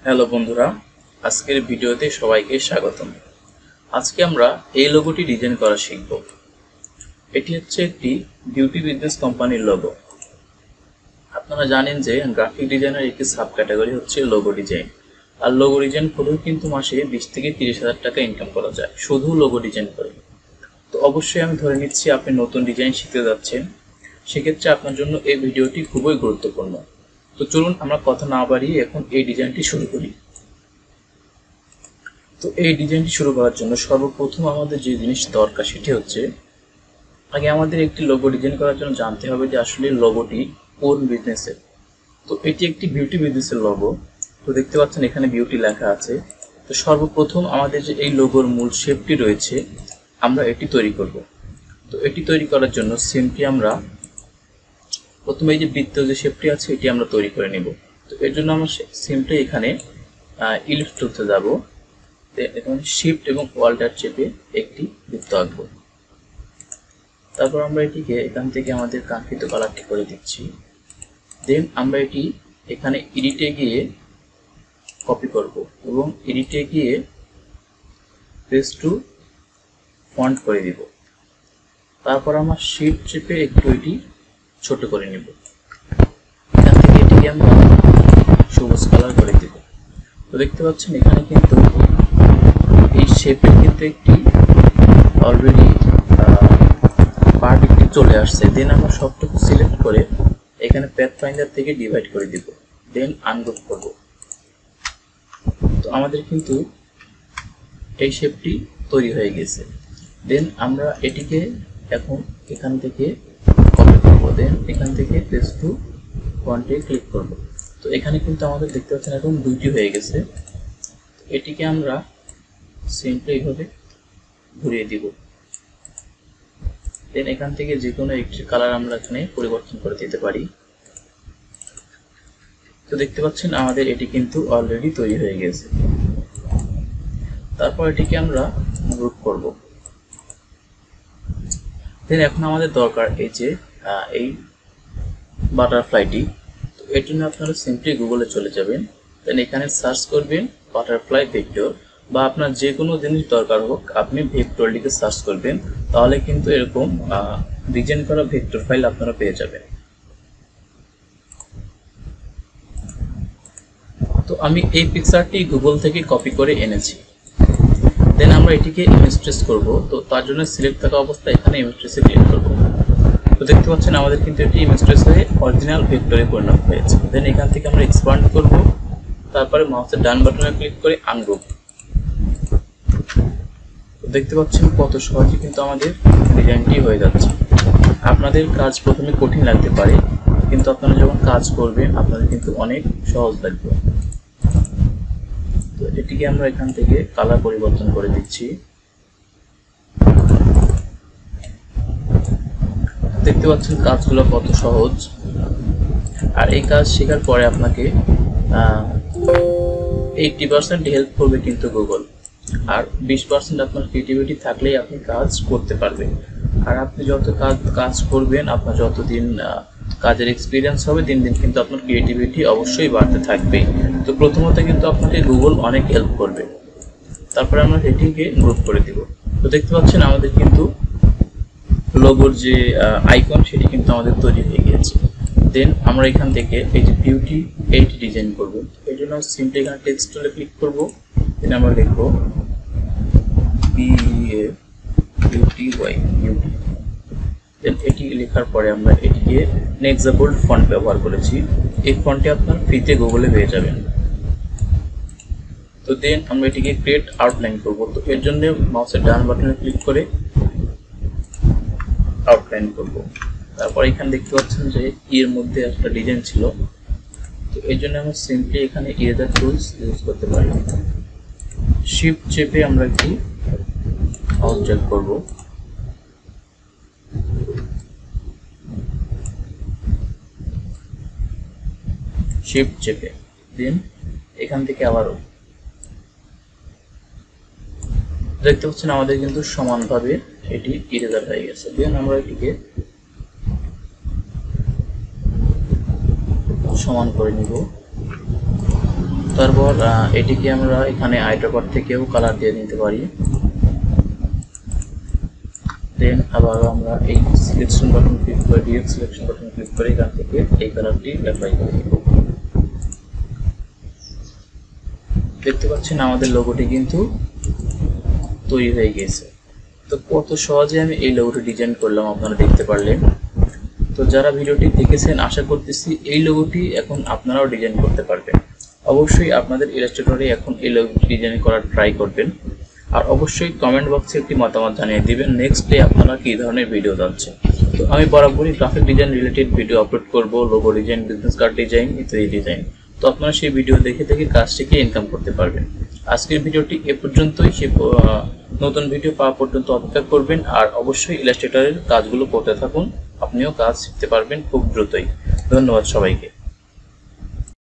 Hello বন্ধুরা, আজকের ভিডিওতে সবাইকে স্বাগতম। আজকে আমরা এই লোগোটি ডিজাইন করা শিখব। এটি হচ্ছে একটি বিউটি বিজনেস কোম্পানির লোগো। আপনারা জানেন যে গ্রাফিক ডিজাইনের একটি সাব ক্যাটাগরি হচ্ছে লোগো ডিজাইন। আর লোগো ডিজাইন করেও কিন্তু মাসে 20 থেকে 30,000 টাকা ইনকাম করা যায় শুধু লোগো ডিজাইন করে। তো অবশ্যই আমি ধরে নিচ্ছি আপনি নতুন ডিজাইন শিখতে যাচ্ছেন, সেক্ষেত্রে আপনার জন্য এই ভিডিওটি খুবই গুরুত্বপূর্ণ। তো চলুন আমরা কথা না বাড়িয়ে এখন এই ডিজাইনটি শুরু করি। তো এই ডিজাইনটি শুরু করার জন্য সর্বপ্রথম আমাদের যে জিনিস দরকার সেটি হচ্ছে আগে আমাদের একটি লোগো ডিজাইন করার জন্য জানতে হবে যে আসলে লোগোটি কোন বিজনেসের। তো এটি একটি বিউটি বিজনেসের লোগো। তো দেখতে পাচ্ছেন এখানে বিউটি লেখা আছে। তো সর্বপ্রথম আমাদের যে এই লোগোর মূল শেপটি রয়েছে আমরা এটি তৈরি করব। তো এটি তৈরি করার জন্য সিম্পলি আমরা প্রথমে এই যে বৃত্ত যে শেপটি আছে এটি আমরা তৈরি করে নেব। তো এর জন্য আমরা সিম্পলি এখানে ইলিপস টুলসে যাব। এখন শিফট এবং অল্টার চেপে একটি বৃত্ত আঁকবো। তারপর আমরা এটিকে এখান থেকে আমাদের কাঙ্ক্ষিত কালারটি করে দিচ্ছি। দেন আমরা এটি এখানে এডিটে গিয়ে কপি করব এবং এডিটে গিয়ে পেস্ট টু ফন্ট করে দিব। তারপর আমরা শিফট চেপে একটু এটি ছোট করে নেব। এখান থেকে এটিকে আমরা সবুজ কালার করে দেব। তো দেখতে পাচ্ছেন এখানে কিন্তু এই শেপের কিন্তু একটি অলরেডি পার্ট একটি চলে আসছে। দেন আমরা সবটুকু সিলেক্ট করে এখানে প্যাথফাইন্ডার থেকে ডিভাইড করে দিব। দেন আনগ্রুপ করব। তো আমাদের কিন্তু এই শেপটি তৈরি হয়ে গেছে। দেন আমরা এটিকে এখন এখান থেকে কপি করব। দেন এখান থেকে পেস্ট টু ফন্টে ক্লিক করব। তো এখানে কিন্তু আমাদের দেখতে পাচ্ছেন এখন দুইটি হয়ে গেছে। এটিকে আমরা সিম্পলি এইভাবে ঘুরিয়ে দিব। দেন এখান থেকে যে কোনো একটি কালার আমরা এখানে পরিবর্তন করে দিতে পারি। তো দেখতে পাচ্ছেন আমাদের এটি কিন্তু অলরেডি তৈরি হয়ে গেছে। তারপর এটিকে আমরা গ্রুপ করব। দেন এখন আমাদের দরকার এই যে এই বাটারফ্লাইটি। তো এর জন্য আপনারা সিম্পলি গুগলে চলে যাবেন। দেন এখানে সার্চ করবেন বাটারফ্লাই ভেক্টর, বা আপনার যে কোনো জিনিস দরকার হোক আপনি ভেক্টর লিখে সার্চ করবেন, তাহলে কিন্তু এরকম ডিজাইন করা ভেক্টর ফাইল আপনারা পেয়ে যাবেন। তো আমি এই পিকচারটি গুগল থেকে কপি করে এনেছি। দেন আমরা এটিকে ইমেজ ট্রেস করব। তো তার জন্য সিলেক্ট থাকা অবস্থায় এখানে ইমেজ ট্রেসে ক্লিক করব। তো দেখতে পাচ্ছেন আমাদের কিন্তু এটি ইমেজ ট্রেস হয়ে অরিজিনাল ভেক্টরে পরিণত হয়েছে। দেন এখান থেকে আমরা এক্সপান্ড করব। তারপরে মাউসের ডান বাটনে ক্লিক করে আনগ্রুপ। দেখতে পাচ্ছেন কত সহজে কিন্তু আমাদের ডিজাইনটি হয়ে যাচ্ছে। আপনাদের কাজ প্রথমে কঠিন লাগতে পারে, কিন্তু আপনারা যখন কাজ করবেন আপনাদের কিন্তু অনেক সহজ লাগবে। তো এটিকে আমরা এখান থেকে কালার পরিবর্তন করে দিচ্ছি। দেখতে পাচ্ছেন কাজগুলো কত সহজ। আর এই কাজ শেখার পরে আপনাকে 80% হেল্প করবে কিন্তু গুগল, আর 20% আপনার ক্রিয়েটিভিটি থাকলেই আপনি কাজ করতে পারবেন। আর আপনি যত কাজ করবেন, আপনার যতদিন কাজের এক্সপিরিয়েন্স হবে, দিন দিন কিন্তু আপনার ক্রিয়েটিভিটি অবশ্যই বাড়তে থাকবে। তো প্রথমত কিন্তু আপনাকে গুগল অনেক হেল্প করবে। তারপরে আমরা এটিকে গ্রুপ করে দিব। তো দেখতে পাচ্ছেন আমাদের কিন্তু লোগোর যে আইকন সেটি কিন্তু আমাদের তৈরি হয়ে গিয়েছে। দেন আমরা এখান থেকে এই যে বিউটি এইটি ডিজাইন করব। এই জন্য সিম্পলি এখানে টেক্সট টুলে ক্লিক করব। দেন আমরা লিখব বিউটি বিউটি। দেন এটি লেখার পরে আমরা এটিকে নেক্সট বোল্ড ফন্ট ব্যবহার করেছি। এই ফন্টে আপনার ফ্রিতে গুগলে পেয়ে যাবেন। তো দেন আমরা এটিকে ক্রিয়েট আউটলাইন করব। তো এর জন্য মাউসের ডান বাটনে ক্লিক করে আউটলাইন করব। তারপর এখানে দেখতে পাচ্ছেন যে এর মধ্যে একটা ডিজাইন ছিল। তো এর জন্য আমরা সিম্পলি এখানে ইরেজার টুলস ইউজ করতে পারি। শিফট চেপে আমরা একটি অবজেক্ট করব। শিফট চেপে দেন এখান থেকে আবারও দেখতে পাচ্ছেন আমাদের কিন্তু সমানভাবে এটি ইরেজার হয়ে গেছে। দেন আমরা এটিকে সমান করে নিব। তারপর এটিকে আমরা এখানে আইড্রপার থেকেও কালার দিয়ে নিতে পারি। দেন আবার আমরা এই সিলেকশন বাটন ক্লিক করে ডিরেক্ট সিলেকশন বাটন ক্লিক করে এখান থেকে এই কালারটি অ্যাপ্লাই করে দেব। দেখতে পাচ্ছেন আমাদের লোগোটি কিন্তু তৈরি হয়ে গেছে। তো কত সহজে আমি এই লোগোটি ডিজাইন করলাম আপনারা দেখতে পারলেন। তো যারা ভিডিওটি দেখেছেন আশা করতেছি এই লোগোটি এখন আপনারাও ডিজাইন করতে পারবেন। অবশ্যই আপনাদের ইলাস্ট্রেটরে এখন এই লোগোটি ডিজাইন করার ট্রাই করবেন, আর অবশ্যই কমেন্ট বক্সে একটি মতামত জানিয়ে দিবেন নেক্সট ডে আপনারা কী ধরনের ভিডিও যাচ্ছে। তো আমি বরাবরই graphic design related video upload করব, logo design, business card design ইত্যাদি ডিজাইন। তো আপনারা সেই ভিডিও দেখে দেখে কাজ শিখে ইনকাম করতে পারবেন। আজকের ভিডিওটি এ পর্যন্তই। নতুন ভিডিও পাওয়া পর্যন্ত অপেক্ষা করবেন, আর অবশ্যই ইলাস্ট্রেটরের কাজগুলো করতে থাকুন, আপনিও কাজ শিখতে পারবেন খুব দ্রুতই। ধন্যবাদ সবাইকে।